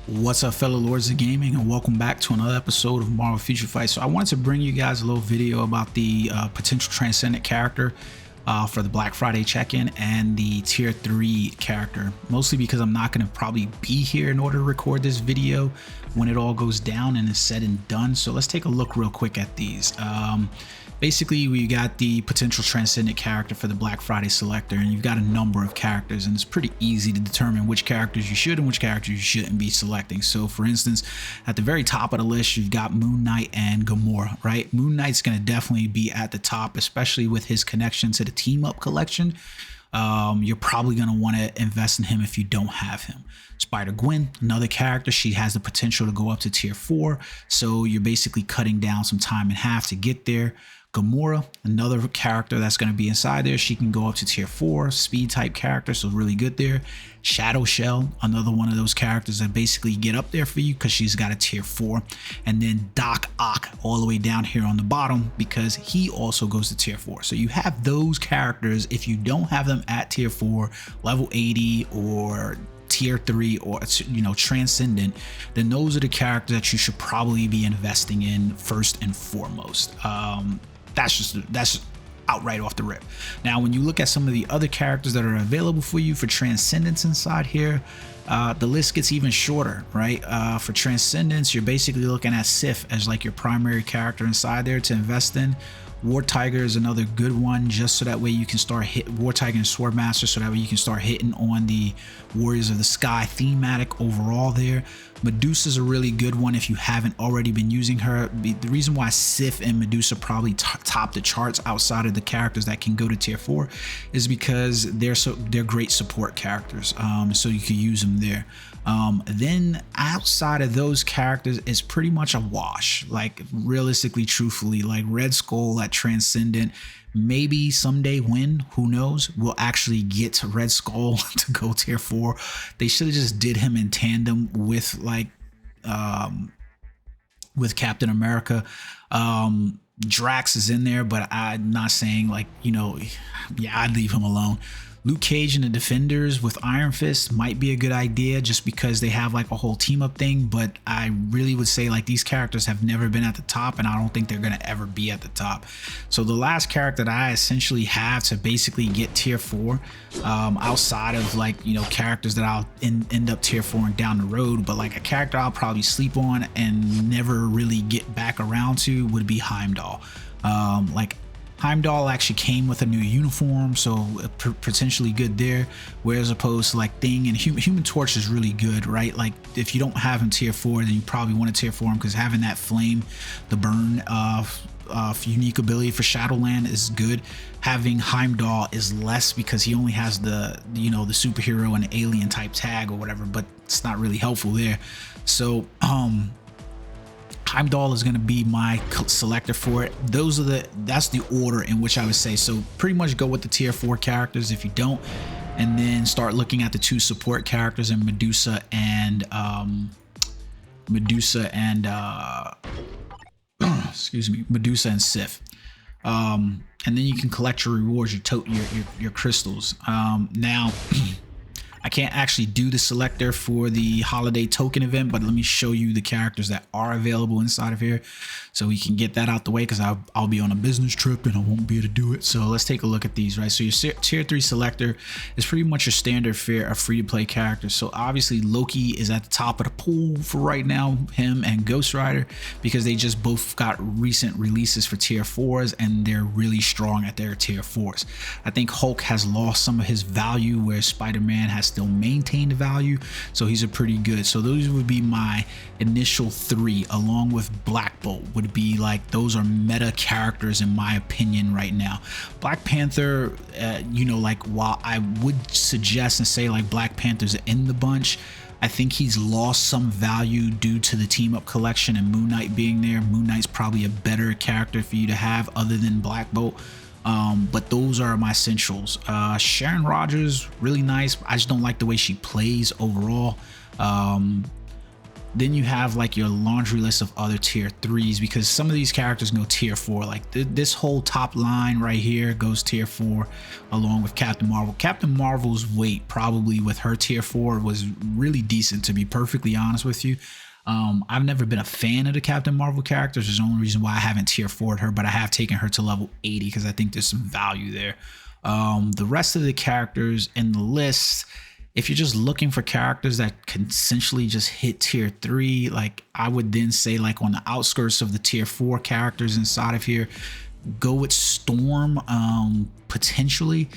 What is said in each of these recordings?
What's up, fellow lords of gaming, and welcome back to another episode of Marvel Future Fight. So I wanted to bring you guys a little video about the potential Transcendent character for the Black Friday check-in and the tier 3 character, mostly because I'm not going to probably be here in order to record this video when it all goes down and is said and done. So let's take a look real quick at these. Basically, we got the potential Transcendent character for the Black Friday selector, and you've got a number of characters, and it's pretty easy to determine which characters you should and which characters you shouldn't be selecting. So for instance, at the very top of the list, you've got Moon Knight and Gamora, right? Moon Knight's going to definitely be at the top, especially with his connection to the Team Up collection. You're probably going to want to invest in him if you don't have him. Spider-Gwen, another character, she has the potential to go up to tier 4, so you're basically cutting down some time in half to get there. Gamora, another character that's going to be inside there, she can go up to tier 4, speed type character, so really good there. Shadow Shell, another one of those characters that basically get up there for you because she's got a tier 4. And then Doc Ock all the way down here on the bottom because he also goes to tier 4. So you have those characters. If you don't have them at tier 4, level 80 or tier 3 or Transcendent, then those are the characters that you should probably be investing in first and foremost. That's just outright off the rip. Now, when you look at some of the other characters that are available for you for Transcendence inside here, the list gets even shorter, right? For Transcendence, you're basically looking at SCUF as like your primary character inside there to invest in. War Tiger is another good one, just so that way you can start hit War Tiger and Swordmaster, so that way you can start hitting on the Warriors of the Sky thematic overall there. Medusa is a really good one if you haven't already been using her. The reason why SCUF and Medusa probably top the charts outside of the characters that can go to tier 4 is because they're great support characters, so you can use them there. Then outside of those characters, it's pretty much a wash. Like realistically, truthfully, like Red Skull at Transcendent, maybe someday, when, who knows, we'll actually get Red Skull to go tier 4. They should have just did him in tandem with like with Captain America. Drax is in there, but I'm not saying like, yeah, I'd leave him alone. Luke Cage and the Defenders with Iron Fist might be a good idea just because they have like a whole team up thing, but I really would say like these characters have never been at the top, and I don't think they're going to ever be at the top. So the last character that I essentially have to basically get tier 4, outside of like, characters that I'll end up tier 4 and down the road, but like a character I'll probably sleep on and never really get back around to would be Heimdall. Heimdall actually came with a new uniform, so potentially good there, whereas opposed to like Thing and Human Torch is really good, right? Like if you don't have him tier 4, then you probably want to tier 4 him because having that flame, the burn unique ability for Shadowland is good. Having Heimdall is less because he only has the the superhero and alien type tag or whatever, but it's not really helpful there. So Heimdall is going to be my selector for it. That's the order in which I would say. So pretty much go with the tier 4 characters if you don't, and then start looking at the 2 support characters in Medusa and Medusa and SCUF. And then you can collect your rewards, your crystals. Now I can't actually do the selector for the holiday token event, but let me show you the characters that are available inside of here so we can get that out the way, because I'll be on a business trip and I won't be able to do it. So let's take a look at these, right? So your tier 3 selector is pretty much your standard fare of free-to-play characters. So obviously Loki is at the top of the pool for right now, him and Ghost Rider, because they just both got recent releases for tier 4s and they're really strong at their tier 4s. I think Hulk has lost some of his value, where Spider-Man has still maintained value, so he's a pretty good. So those would be my initial 3, along with Black Bolt would be like, those are meta characters in my opinion right now. Black Panther, like while I would suggest and say like Black Panther's in the bunch, I think he's lost some value due to the team up collection and Moon Knight being there. Moon Knight's probably a better character for you to have other than Black Bolt. But those are my essentials. Sharon Rogers, really nice. I just don't like the way she plays overall. Then you have like your laundry list of other tier 3s, because some of these characters go tier 4. Like this whole top line right here goes tier 4 along with Captain Marvel. Captain Marvel's weight probably with her tier 4 was really decent, to be perfectly honest with you. I've never been a fan of the Captain Marvel characters. There's the only reason why I haven't tier 4'd her, but I have taken her to level 80 because I think there's some value there. The rest of the characters in the list, if you're just looking for characters that can essentially just hit tier 3, like I would then say like on the outskirts of the tier 4 characters inside of here, go with Storm, potentially.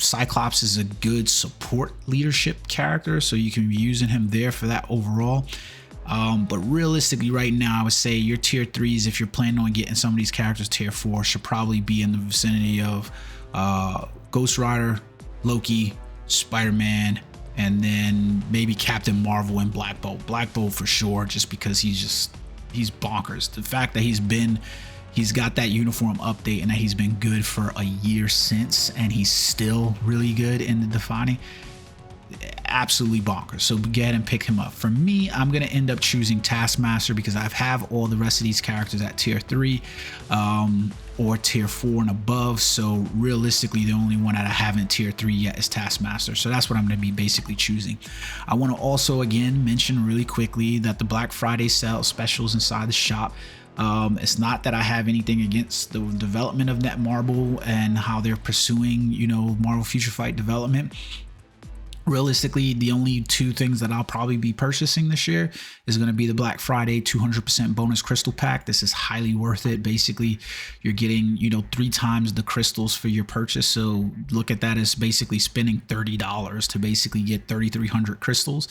Cyclops is a good support leadership character, so you can be using him there for that overall. But realistically right now, I would say your tier 3s, if you're planning on getting some of these characters tier 4, should probably be in the vicinity of Ghost Rider, Loki, Spider-Man, and then maybe Captain Marvel and Black Bolt. Black Bolt for sure, just because he's bonkers. The fact that he's got that uniform update and that he's been good for a year since, and he's still really good in the defining, absolutely bonkers. So go ahead and pick him up. For me, I'm gonna end up choosing Taskmaster because I have all the rest of these characters at tier 3 or tier 4 and above. So realistically, the only one that I haven't tier 3 yet is Taskmaster. So that's what I'm gonna be basically choosing. I want to also again mention really quickly that the Black Friday sale specials inside the shop, it's not that I have anything against the development of Netmarble and how they're pursuing, you know, Marvel Future Fight development. Realistically, the only two things that I'll probably be purchasing this year is going to be the Black Friday 200% bonus crystal pack. This is highly worth it. Basically, you're getting, you know, 3 times the crystals for your purchase. So look at that as basically spending $30 to basically get 3,300 crystals.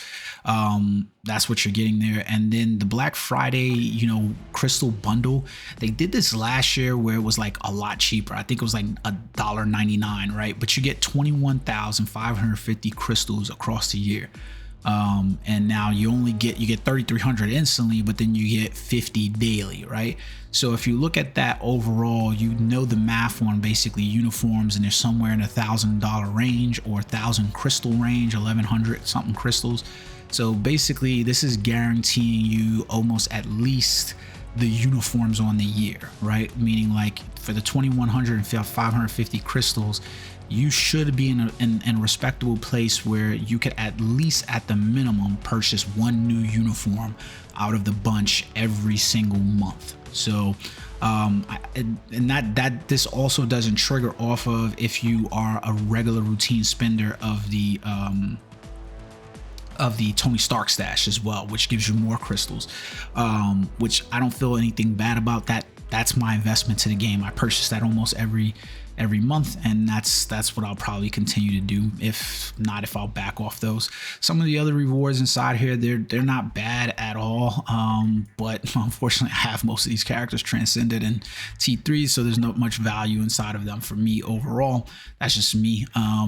That's what you're getting there. And then the Black Friday, you know, crystal bundle, they did this last year where it was like a lot cheaper. I think it was like $1.99, right? But you get 21,550 crystals across the year. And now you get 3,300 instantly, but then you get 50 daily, right? So if you look at that overall, you know the math on basically uniforms, and they're somewhere in $1,000 range or 1,000 crystal range, 1,100 something crystals. So basically this is guaranteeing you almost at least the uniforms on the year, right? Meaning like for the 2,100 and 550 crystals, you should be in a respectable place where you could at least at the minimum purchase 1 new uniform out of the bunch every single month. So this also doesn't trigger off of if you are a regular routine spender of the Tony Stark stash as well, which gives you more crystals, which I don't feel anything bad about that. That's my investment to the game. I purchase that almost every month, and that's what I'll probably continue to do. If not, if I'll back off those. Some of the other rewards inside here, they're not bad at all, but unfortunately I have most of these characters Transcended and T3, so there's not much value inside of them for me overall. That's just me.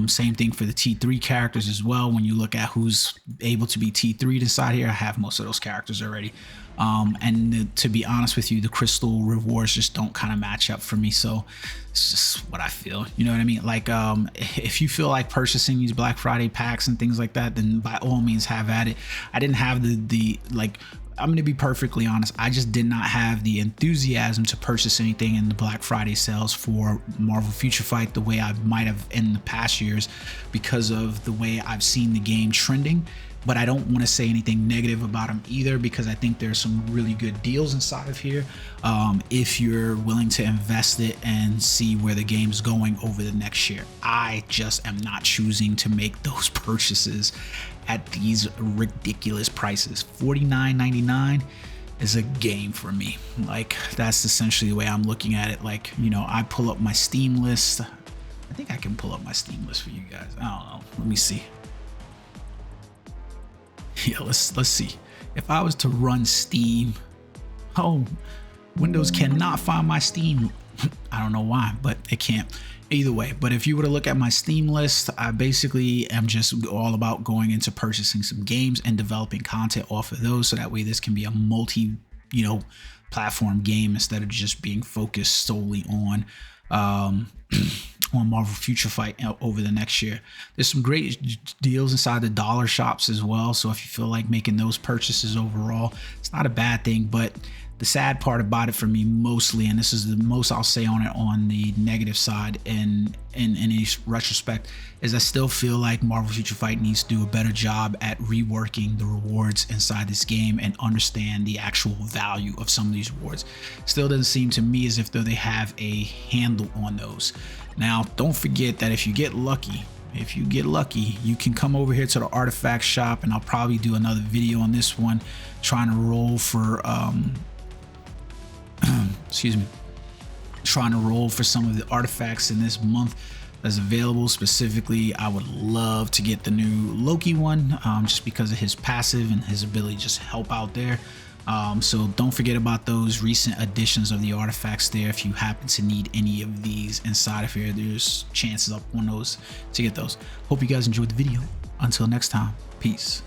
Same thing for the T3 characters as well. When you look at who's able to be T3'd inside here, I have most of those characters already. And to be honest with you, the crystal rewards just don't kind of match up for me. So it's just what I feel, you know what I mean? Like, if you feel like purchasing these Black Friday packs and things like that, then by all means have at it. I didn't have I'm going to be perfectly honest. I just did not have the enthusiasm to purchase anything in the Black Friday sales for Marvel Future Fight the way I might have in the past years, because of the way I've seen the game trending. But I don't want to say anything negative about them either, because I think there's some really good deals inside of here if you're willing to invest it and see where the game's going over the next year. I just am not choosing to make those purchases at these ridiculous prices. $49.99 is a game for me. Like, that's essentially the way I'm looking at it. Like, you know, I pull up my Steam list. I think I can pull up my Steam list for you guys. I don't know. Let me see. Yeah, let's see. If I was to run Steam, oh, Windows cannot find my Steam. I don't know why, but it can't. Either way, but if you were to look at my Steam list, I basically am just all about going into purchasing some games and developing content off of those, so that way this can be a multi, platform game instead of just being focused solely on on Marvel Future Fight over the next year. There's some great deals inside the dollar shops as well. So if you feel like making those purchases overall, it's not a bad thing. But the sad part about it for me mostly, and this is the most I'll say on it on the negative side in any retrospect, is I still feel like Marvel Future Fight needs to do a better job at reworking the rewards inside this game and understand the actual value of some of these rewards. Still doesn't seem to me as if though they have a handle on those. Now, don't forget that if you get lucky, you can come over here to the artifact shop, and I'll probably do another video on this one, trying to roll for trying to roll for some of the artifacts in this month that's available. Specifically, I would love to get the new Loki one, just because of his passive and his ability to just help out there. So don't forget about those recent additions of the artifacts there. If you happen to need any of these inside of here, there's chances up on those to get those. Hope you guys enjoyed the video. Until next time, peace.